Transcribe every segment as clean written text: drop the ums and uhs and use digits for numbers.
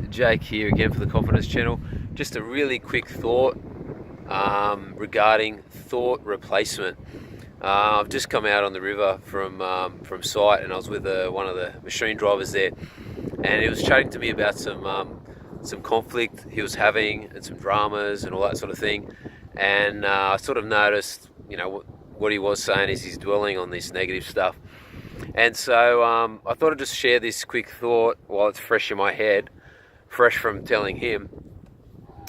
Jake here again for the Confidence Channel. Just a really quick thought regarding thought replacement. I've just come out on the river from site, and I was with one of the machine drivers there, and he was chatting to me about some conflict he was having and some dramas and all that sort of thing. And I sort of noticed, what he was saying is he's dwelling on this negative stuff. And so I thought I'd just share this quick thought while it's fresh in my head, fresh from telling him.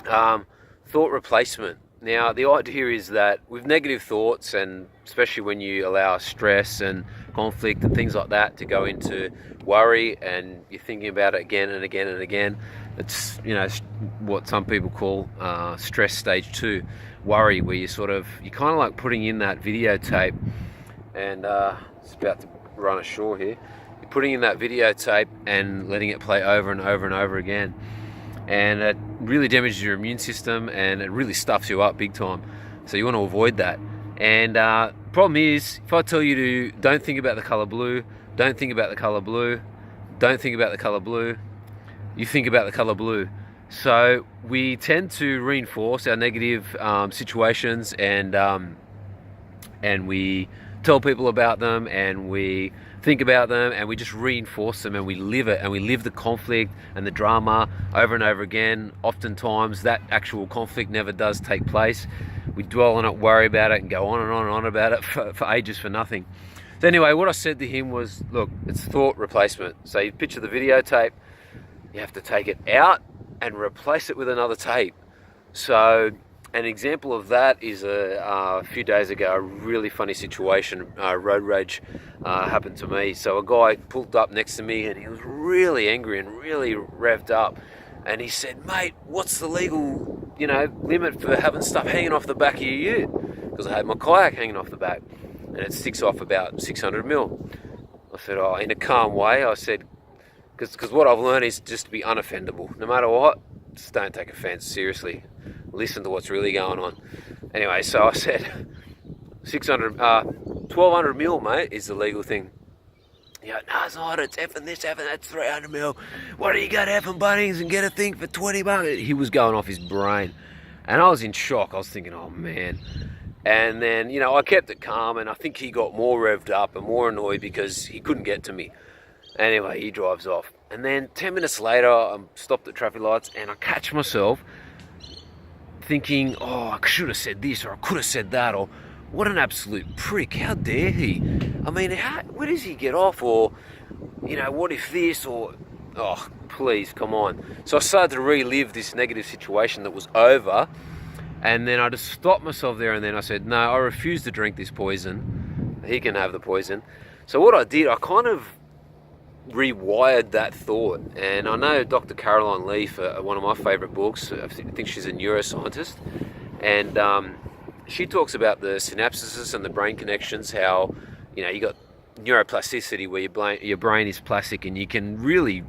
Thought replacement. Now, the idea is that with negative thoughts, and especially when you allow stress and conflict and things like that to go into worry, and you're thinking about it again and again and again, it's what some people call stress stage 2 worry, where you're kind of like putting in that videotape, and it's about to run ashore here. You're putting in that videotape and letting it play over and over and over again, and it really damages your immune system, and it really stuffs you up big time. So you want to avoid that. And problem is, if I tell you to don't think about the color blue, don't think about the color blue, don't think about the color blue, you think about the color blue. So we tend to reinforce our negative situations, and we tell people about them, and we think about them, and we just reinforce them, and we live it, and we live the conflict and the drama over and over again. Oftentimes that actual conflict never does take place. We dwell on it, worry about it, and go on and on and on about it for ages for nothing. So anyway, what I said to him was, look, it's thought replacement. So you picture the videotape, you have to take it out and replace it with another tape. So an example of that is a few days ago, a really funny situation, road rage happened to me. So a guy pulled up next to me, and he was really angry and really revved up. And he said, mate, what's the legal, limit for having stuff hanging off the back of your ute? Because I had my kayak hanging off the back, and it sticks off about 600 mil. I said, in a calm way, I said, because what I've learned is just to be unoffendable. No matter what, just don't take offense, seriously. Listen to what's really going on. Anyway, so I said, 1200 mil, mate, is the legal thing. No, it's not, it's effing this, effing that's 300 mil. Why don't you go to effing Bunnings and get a thing for 20 bucks? He was going off his brain. And I was in shock. I was thinking, oh man. And then, I kept it calm, and I think he got more revved up and more annoyed because he couldn't get to me. Anyway, he drives off. And then 10 minutes later, I'm stopped at traffic lights, and I catch myself thinking, I should have said this, or I could have said that, or what an absolute prick, how dare he? I mean, where does he get off? Or, what if this, or, please, come on. So I started to relive this negative situation that was over, and then I just stopped myself there, and then I said, no, I refuse to drink this poison. He can have the poison. So what I did, I kind of rewired that thought. And I know Dr. Caroline Leaf, one of my favorite books, I think she's a neuroscientist, and she talks about the synapses and the brain connections, how you got neuroplasticity, where your brain is plastic, and you can really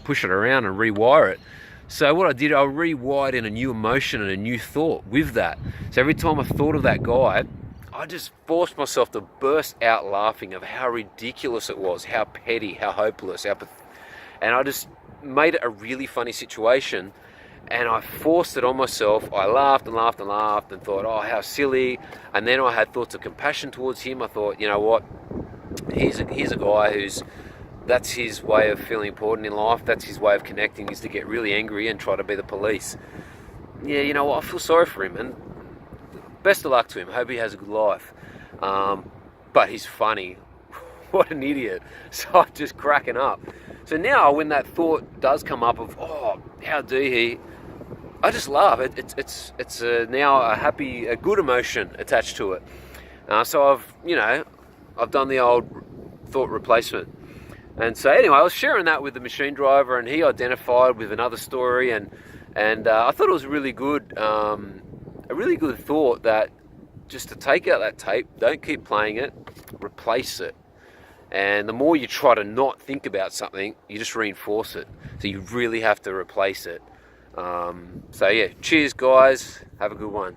push it around and rewire it. So what I did, I rewired in a new emotion and a new thought with that. So every time I thought of that guy, I just forced myself to burst out laughing of how ridiculous it was, how petty, how hopeless, and I just made it a really funny situation, and I forced it on myself. I laughed and laughed and laughed and thought, how silly. And then I had thoughts of compassion towards him. I thought, you know what, here's a guy that's his way of feeling important in life, that's his way of connecting, is to get really angry and try to be the police. Yeah, you know what, I feel sorry for him, and best of luck to him. Hope he has a good life. But he's funny. What an idiot. So I'm just cracking up. So now when that thought does come up of, how dare he, I just laugh. It's now a good emotion attached to it. So I've done the old thought replacement. And so anyway, I was sharing that with the machine driver, and he identified with another story, and I thought it was really good. A really good thought, that just to take out that tape, don't keep playing it, replace it. And the more you try to not think about something, you just reinforce it. So you really have to replace it. So yeah, cheers guys, have a good one.